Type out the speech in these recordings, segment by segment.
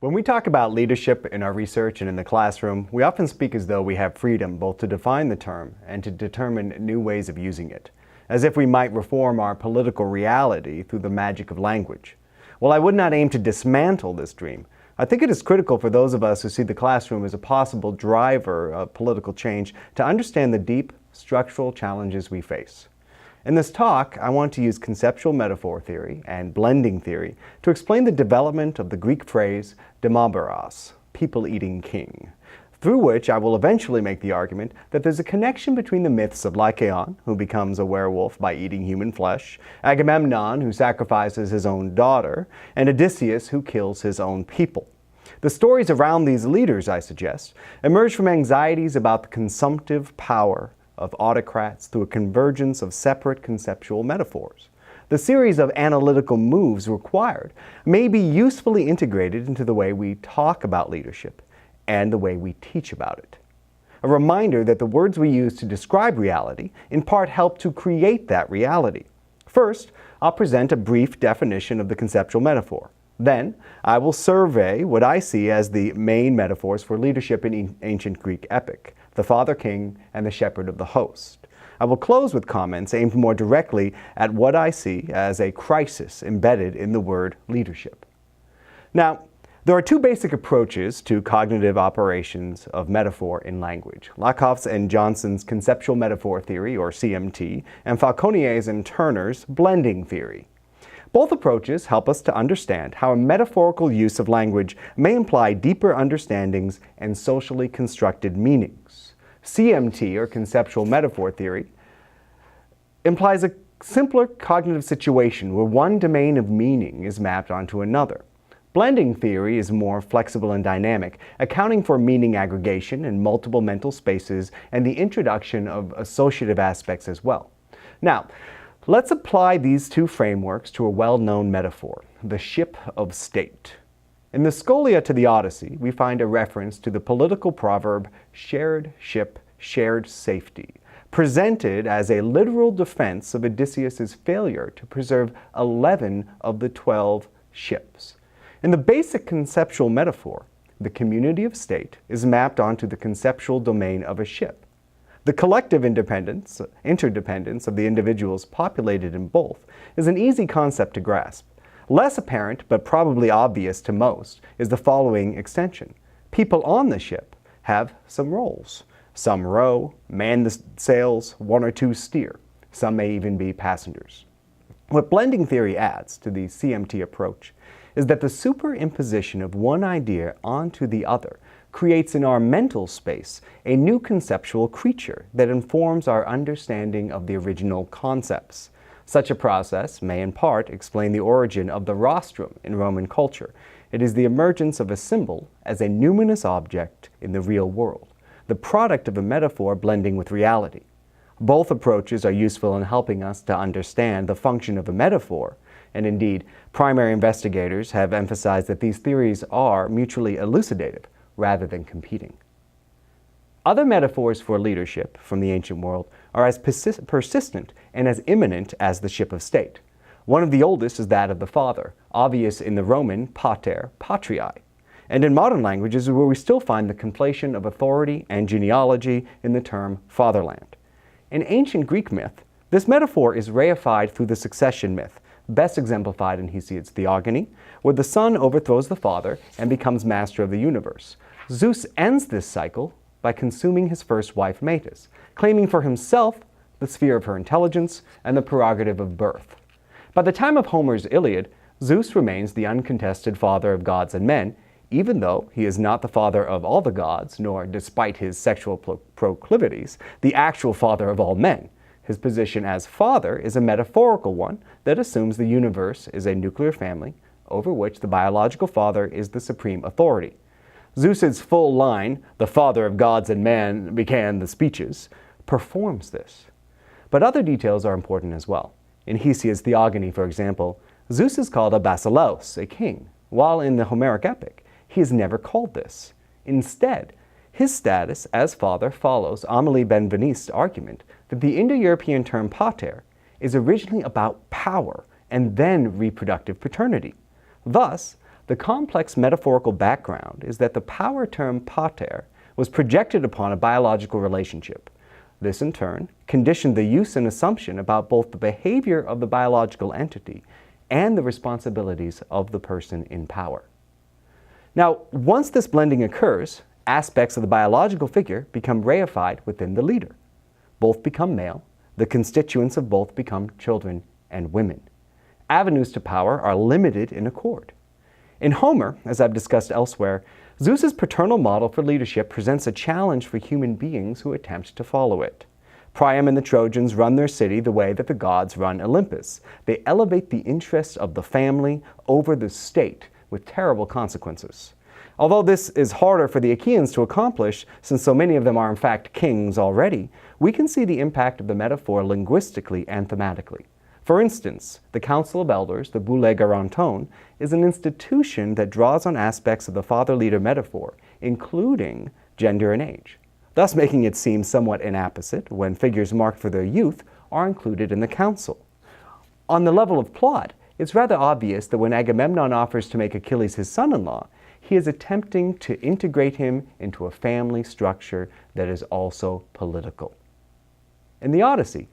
When we talk about leadership in our research and in the classroom, we often speak as though we have freedom both to define the term and to determine new ways of using it, as if we might reform our political reality through the magic of language. While I would not aim to dismantle this dream, I think it is critical for those of us who see the classroom as a possible driver of political change to understand the deep structural challenges we face. In this talk, I want to use conceptual metaphor theory and blending theory to explain the development of the Greek phrase demoboros, people-eating king, through which I will eventually make the argument that there's a connection between the myths of Lycaon, who becomes a werewolf by eating human flesh, Agamemnon, who sacrifices his own daughter, and Odysseus, who kills his own people. The stories around these leaders, I suggest, emerge from anxieties about the consumptive power of autocrats through a convergence of separate conceptual metaphors. The series of analytical moves required may be usefully integrated into the way we talk about leadership and the way we teach about it. A reminder that the words we use to describe reality in part help to create that reality. First, I'll present a brief definition of the conceptual metaphor. Then, I will survey what I see as the main metaphors for leadership in ancient Greek epic: the father-king and the shepherd of the host. I will close with comments aimed more directly at what I see as a crisis embedded in the word leadership. Now, there are two basic approaches to cognitive operations of metaphor in language: Lakoff's and Johnson's conceptual metaphor theory, or CMT, and Falconier's and Turner's blending theory. Both approaches help us to understand how a metaphorical use of language may imply deeper understandings and socially constructed meanings. CMT, or conceptual metaphor theory, implies a simpler cognitive situation where one domain of meaning is mapped onto another. Blending theory is more flexible and dynamic, accounting for meaning aggregation in multiple mental spaces and the introduction of associative aspects as well. Now, let's apply these two frameworks to a well-known metaphor: the ship of state. In the Scholia to the Odyssey, we find a reference to the political proverb, shared ship, shared safety, presented as a literal defense of Odysseus' failure to preserve 11 of the 12 ships. In the basic conceptual metaphor, the community of state is mapped onto the conceptual domain of a ship. The collective interdependence of the individuals populated in both is an easy concept to grasp. Less apparent, but probably obvious to most, is the following extension. People on the ship have some roles. Some row, man the sails, one or two steer. Some may even be passengers. What blending theory adds to the CMT approach is that the superimposition of one idea onto the other creates in our mental space a new conceptual creature that informs our understanding of the original concepts. Such a process may in part explain the origin of the rostrum in Roman culture. It is the emergence of a symbol as a numinous object in the real world, the product of a metaphor blending with reality. Both approaches are useful in helping us to understand the function of a metaphor, and indeed, primary investigators have emphasized that these theories are mutually elucidative rather than competing. Other metaphors for leadership from the ancient world are as persistent and as imminent as the ship of state. One of the oldest is that of the father, obvious in the Roman pater patriae, and in modern languages where we still find the conflation of authority and genealogy in the term fatherland. In ancient Greek myth, this metaphor is reified through the succession myth, best exemplified in Hesiod's Theogony, where the son overthrows the father and becomes master of the universe. Zeus ends this cycle by consuming his first wife Metis, claiming for himself the sphere of her intelligence and the prerogative of birth. By the time of Homer's Iliad, Zeus remains the uncontested father of gods and men, even though he is not the father of all the gods, nor, despite his sexual proclivities, the actual father of all men. His position as father is a metaphorical one that assumes the universe is a nuclear family over which the biological father is the supreme authority. Zeus's full line, "the father of gods and man began the speeches," performs this. But other details are important as well. In Hesiod's Theogony, for example, Zeus is called a basileus, a king, while in the Homeric epic, he is never called this. Instead, his status as father follows Amélie Benveniste's argument that the Indo-European term pater is originally about power and then reproductive paternity. Thus, The complex metaphorical background is that the power term pater was projected upon a biological relationship. This, in turn, conditioned the use and assumption about both the behavior of the biological entity and the responsibilities of the person in power. Now, once this blending occurs, aspects of the biological figure become reified within the leader. Both become male, the constituents of both become children and women. Avenues to power are limited in accord. In Homer, as I've discussed elsewhere, Zeus's paternal model for leadership presents a challenge for human beings who attempt to follow it. Priam and the Trojans run their city the way that the gods run Olympus. They elevate the interests of the family over the state, with terrible consequences. Although this is harder for the Achaeans to accomplish, since so many of them are in fact kings already, we can see the impact of the metaphor linguistically and thematically. For instance, the Council of Elders, the Boule Garanton, is an institution that draws on aspects of the father-leader metaphor, including gender and age, thus making it seem somewhat inapposite when figures marked for their youth are included in the council. On the level of plot, it's rather obvious that when Agamemnon offers to make Achilles his son-in-law, he is attempting to integrate him into a family structure that is also political. In the Odyssey,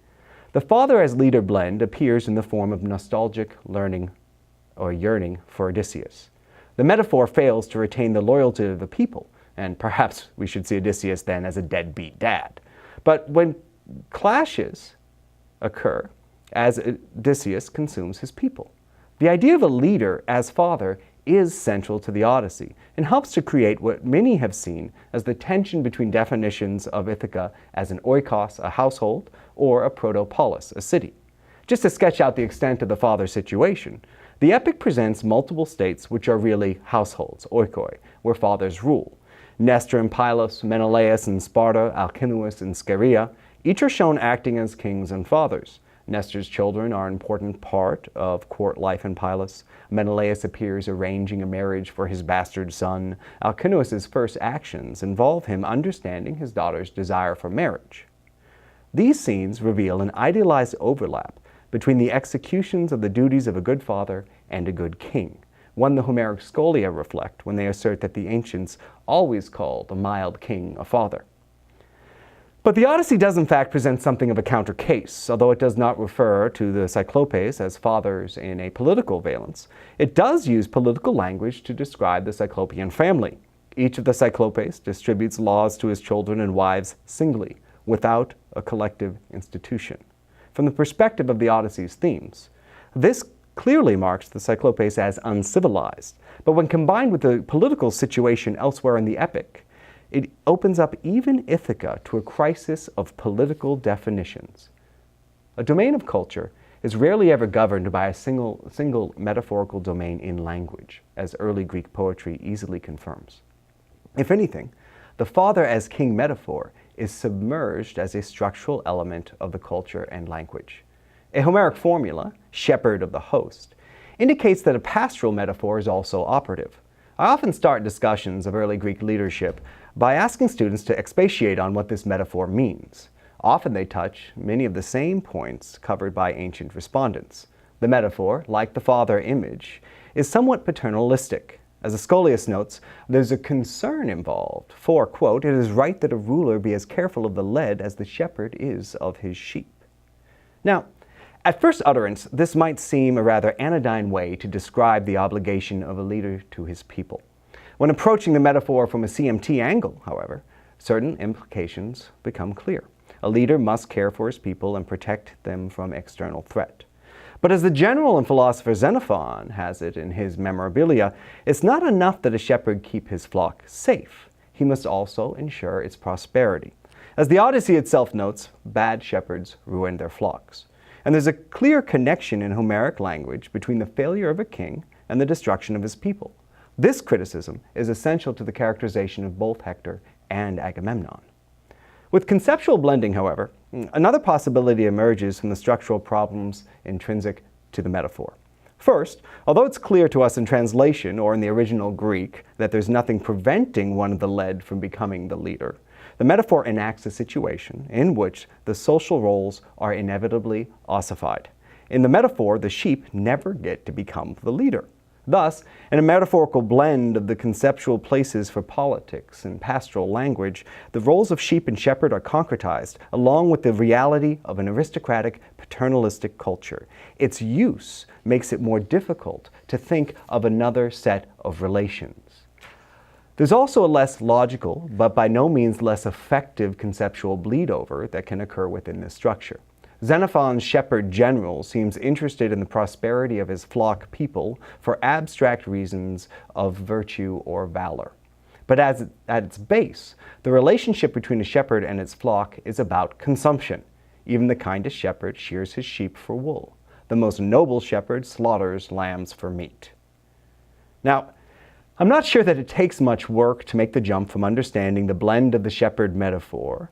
the father as leader blend appears in the form of nostalgic yearning for Odysseus. The metaphor fails to retain the loyalty of the people, and perhaps we should see Odysseus then as a deadbeat dad. But when clashes occur, as Odysseus consumes his people, the idea of a leader as father is central to the Odyssey and helps to create what many have seen as the tension between definitions of Ithaca as an oikos, a household, or a protopolis, a city. Just to sketch out the extent of the father situation, the epic presents multiple states which are really households, oikoi, where fathers rule. Nestor and Pylos, Menelaus and Sparta, Alcinous and Scheria, each are shown acting as kings and fathers. Nestor's children are an important part of court life in Pylos. Menelaus appears arranging a marriage for his bastard son. Alcinous' first actions involve him understanding his daughter's desire for marriage. These scenes reveal an idealized overlap between the executions of the duties of a good father and a good king, one the Homeric scholia reflect when they assert that the ancients always called a mild king a father. But the Odyssey does in fact present something of a counter case. Although it does not refer to the Cyclopes as fathers in a political valence, it does use political language to describe the Cyclopean family. Each of the Cyclopes distributes laws to his children and wives singly, without a collective institution. From the perspective of the Odyssey's themes, this clearly marks the Cyclopes as uncivilized, but when combined with the political situation elsewhere in the epic, it opens up even Ithaca to a crisis of political definitions. A domain of culture is rarely ever governed by a single metaphorical domain in language, as early Greek poetry easily confirms. If anything, the father as king metaphor is submerged as a structural element of the culture and language. A Homeric formula, shepherd of the host, indicates that a pastoral metaphor is also operative. I often start discussions of early Greek leadership by asking students to expatiate on what this metaphor means. Often they touch many of the same points covered by ancient respondents. The metaphor, like the father image, is somewhat paternalistic. As Aeschylus notes, there's a concern involved, for, quote, "It is right that a ruler be as careful of the lead as the shepherd is of his sheep." Now, at first utterance, this might seem a rather anodyne way to describe the obligation of a leader to his people. When approaching the metaphor from a CMT angle, however, certain implications become clear. A leader must care for his people and protect them from external threat. But as the general and philosopher Xenophon has it in his Memorabilia, it's not enough that a shepherd keep his flock safe. He must also ensure its prosperity. As the Odyssey itself notes, bad shepherds ruin their flocks. And there's a clear connection in Homeric language between the failure of a king and the destruction of his people. This criticism is essential to the characterization of both Hector and Agamemnon. With conceptual blending, however, another possibility emerges from the structural problems intrinsic to the metaphor. First, although it's clear to us in translation or in the original Greek that there's nothing preventing one of the led from becoming the leader, the metaphor enacts a situation in which the social roles are inevitably ossified. In the metaphor, the sheep never get to become the leader. Thus, in a metaphorical blend of the conceptual places for politics and pastoral language, the roles of sheep and shepherd are concretized, along with the reality of an aristocratic, paternalistic culture. Its use makes it more difficult to think of another set of relations. There's also a less logical, but by no means less effective conceptual bleed-over that can occur within this structure. Xenophon's shepherd general seems interested in the prosperity of his flock people for abstract reasons of virtue or valor. But at its base, the relationship between a shepherd and its flock is about consumption. Even the kindest shepherd shears his sheep for wool. The most noble shepherd slaughters lambs for meat. Now, I'm not sure that it takes much work to make the jump from understanding the blend of the shepherd metaphor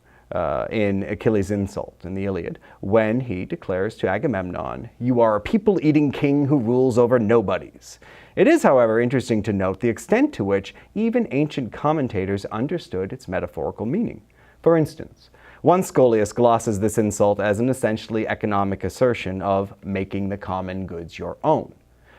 in Achilles' insult in the Iliad, when he declares to Agamemnon, "You are a people-eating king who rules over nobodies." It is, however, interesting to note the extent to which even ancient commentators understood its metaphorical meaning. For instance, one scholiast glosses this insult as an essentially economic assertion of making the common goods your own.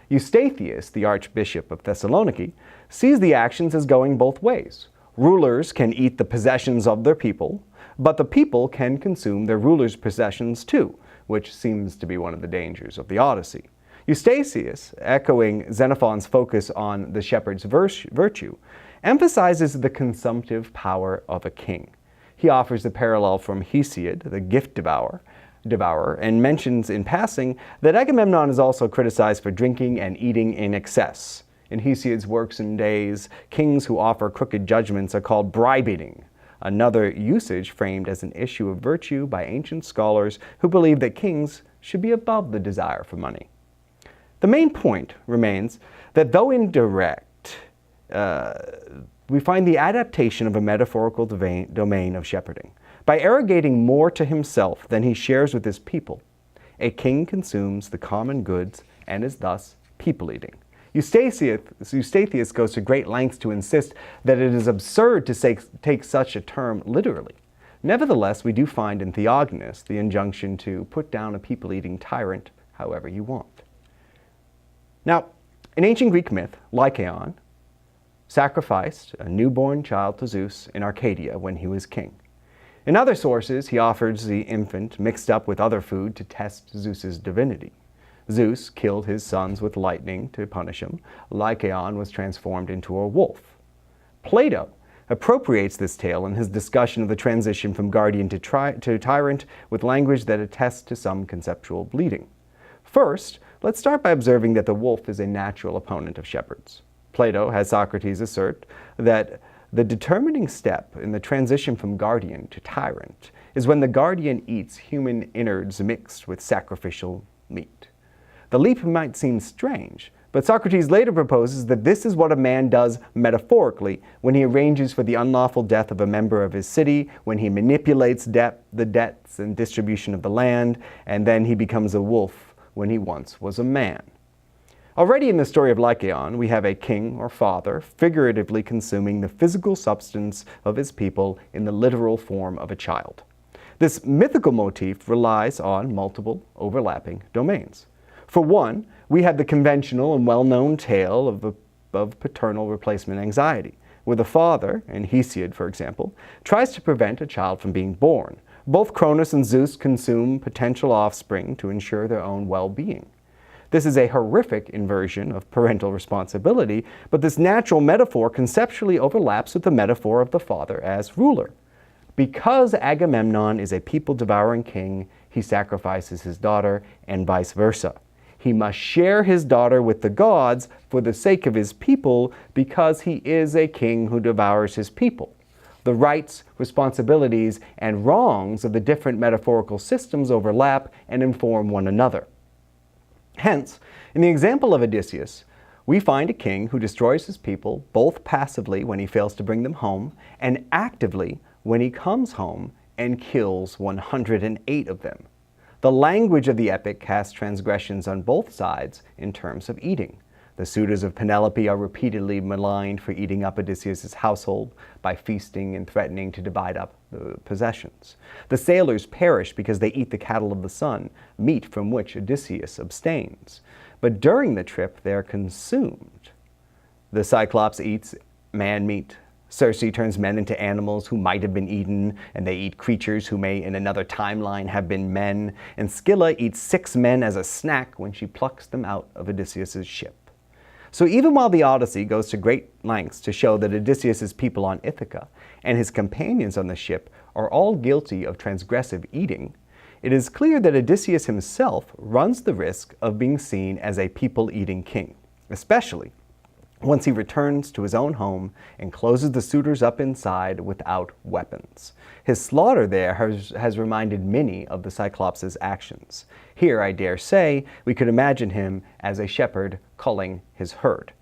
Eustathius, the Archbishop of Thessaloniki, sees the actions as going both ways. Rulers can eat the possessions of their people, but the people can consume their rulers' possessions too, which seems to be one of the dangers of the Odyssey. Eustathius, echoing Xenophon's focus on the shepherd's virtue, emphasizes the consumptive power of a king. He offers the parallel from Hesiod, the gift devourer, and mentions in passing that Agamemnon is also criticized for drinking and eating in excess. In Hesiod's Works and Days, kings who offer crooked judgments are called bribe-eating, another usage framed as an issue of virtue by ancient scholars who believe that kings should be above the desire for money. The main point remains that though indirect, we find the adaptation of a metaphorical domain of shepherding. By arrogating more to himself than he shares with his people, a king consumes the common goods and is thus people-eating. Eustathius goes to great lengths to insist that it is absurd to take such a term literally. Nevertheless, we do find in Theognis the injunction to put down a people-eating tyrant however you want. Now, in ancient Greek myth, Lycaon sacrificed a newborn child to Zeus in Arcadia when he was king. In other sources, he offers the infant mixed up with other food to test Zeus's divinity. Zeus killed his sons with lightning to punish him. Lycaon was transformed into a wolf. Plato appropriates this tale in his discussion of the transition from guardian to tyrant with language that attests to some conceptual bleeding. First, let's start by observing that the wolf is a natural opponent of shepherds. Plato has Socrates assert that the determining step in the transition from guardian to tyrant is when the guardian eats human innards mixed with sacrificial meat. The leap might seem strange, but Socrates later proposes that this is what a man does metaphorically when he arranges for the unlawful death of a member of his city, when he manipulates the debts and distribution of the land, and then he becomes a wolf when he once was a man. Already in the story of Lycaon, we have a king or father figuratively consuming the physical substance of his people in the literal form of a child. This mythical motif relies on multiple overlapping domains. For one, we have the conventional and well-known tale of paternal replacement anxiety, where the father, in Hesiod for example, tries to prevent a child from being born. Both Cronus and Zeus consume potential offspring to ensure their own well-being. This is a horrific inversion of parental responsibility, but this natural metaphor conceptually overlaps with the metaphor of the father as ruler. Because Agamemnon is a people-devouring king, he sacrifices his daughter, and vice versa. He must share his daughter with the gods for the sake of his people because he is a king who devours his people. The rights, responsibilities, and wrongs of the different metaphorical systems overlap and inform one another. Hence, in the example of Odysseus, we find a king who destroys his people both passively when he fails to bring them home and actively when he comes home and kills 108 of them. The language of the epic casts transgressions on both sides in terms of eating. The suitors of Penelope are repeatedly maligned for eating up Odysseus' household by feasting and threatening to divide up the possessions. The sailors perish because they eat the cattle of the sun, meat from which Odysseus abstains. but during the trip they are consumed. The Cyclops eats man meat. Circe turns men into animals who might have been eaten, and they eat creatures who may in another timeline have been men, and Scylla eats 6 men as a snack when she plucks them out of Odysseus' ship. So even while the Odyssey goes to great lengths to show that Odysseus' people on Ithaca and his companions on the ship are all guilty of transgressive eating, it is clear that Odysseus himself runs the risk of being seen as a people-eating king, especially once he returns to his own home and closes the suitors up inside without weapons. His slaughter there has reminded many of the Cyclops' actions. Here, I dare say, we could imagine him as a shepherd culling his herd.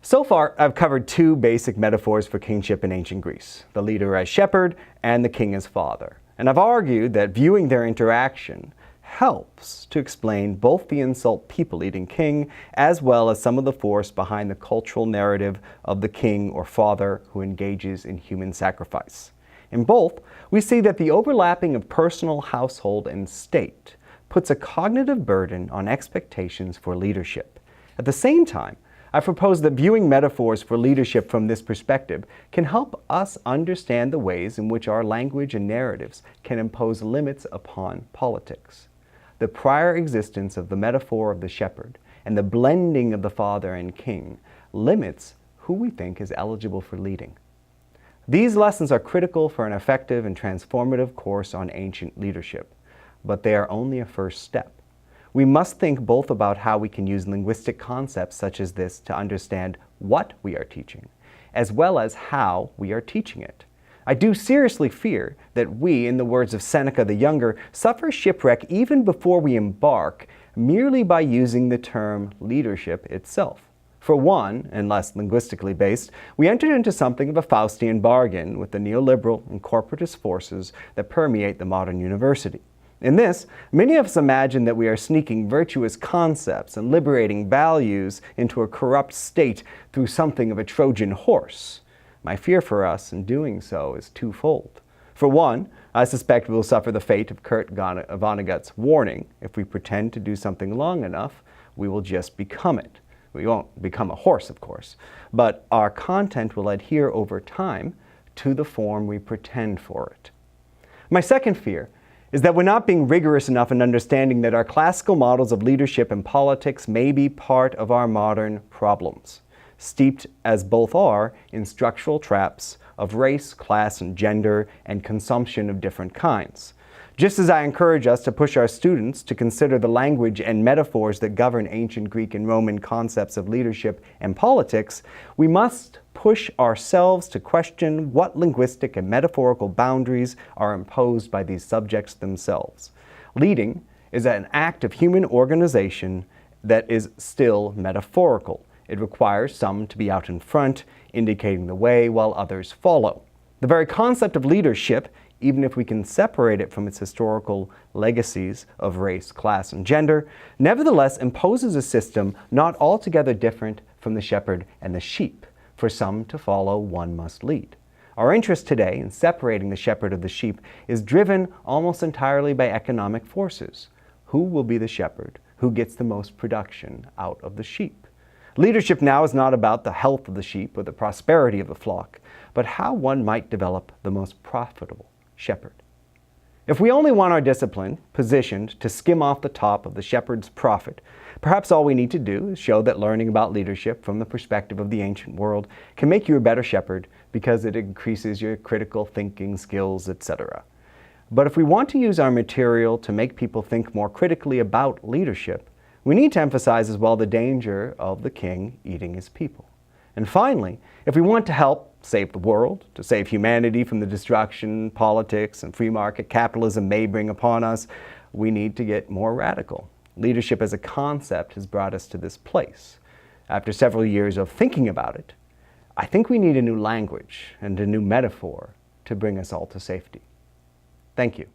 So far, I've covered 2 basic metaphors for kingship in ancient Greece, the leader as shepherd and the king as father. And I've argued that viewing their interaction helps to explain both the insult people-eating king as well as some of the force behind the cultural narrative of the king or father who engages in human sacrifice. In both, we see that the overlapping of personal, household, and state puts a cognitive burden on expectations for leadership. At the same time, I propose that viewing metaphors for leadership from this perspective can help us understand the ways in which our language and narratives can impose limits upon politics. The prior existence of the metaphor of the shepherd and the blending of the father and king limits who we think is eligible for leading. These lessons are critical for an effective and transformative course on ancient leadership, but they are only a first step. We must think both about how we can use linguistic concepts such as this to understand what we are teaching, as well as how we are teaching it. I do seriously fear that we, in the words of Seneca the Younger, suffer shipwreck even before we embark merely by using the term leadership itself. For one, and less linguistically based, we entered into something of a Faustian bargain with the neoliberal and corporatist forces that permeate the modern university. In this, many of us imagine that we are sneaking virtuous concepts and liberating values into a corrupt state through something of a Trojan horse. My fear for us in doing so is twofold. For one, I suspect we will suffer the fate of Kurt Vonnegut's warning. If we pretend to do something long enough, we will just become it. We won't become a horse, of course, but our content will adhere over time to the form we pretend for it. My second fear is that we're not being rigorous enough in understanding that our classical models of leadership and politics may be part of our modern problems, steeped as both are in structural traps of race, class, and gender, and consumption of different kinds. Just as I encourage us to push our students to consider the language and metaphors that govern ancient Greek and Roman concepts of leadership and politics, we must push ourselves to question what linguistic and metaphorical boundaries are imposed by these subjects themselves. Leading is an act of human organization that is still metaphorical. It requires some to be out in front, indicating the way, while others follow. The very concept of leadership, even if we can separate it from its historical legacies of race, class, and gender, nevertheless imposes a system not altogether different from the shepherd and the sheep. For some to follow, one must lead. Our interest today in separating the shepherd of the sheep is driven almost entirely by economic forces. Who will be the shepherd? Who gets the most production out of the sheep? Leadership now is not about the health of the sheep or the prosperity of the flock, but how one might develop the most profitable shepherd. If we only want our discipline positioned to skim off the top of the shepherd's profit, perhaps all we need to do is show that learning about leadership from the perspective of the ancient world can make you a better shepherd because it increases your critical thinking skills, etc. But if we want to use our material to make people think more critically about leadership, we need to emphasize as well the danger of the king eating his people. And finally, if we want to help save the world, to save humanity from the destruction politics and free market capitalism may bring upon us, we need to get more radical. Leadership as a concept has brought us to this place. After several years of thinking about it, I think we need a new language and a new metaphor to bring us all to safety. Thank you.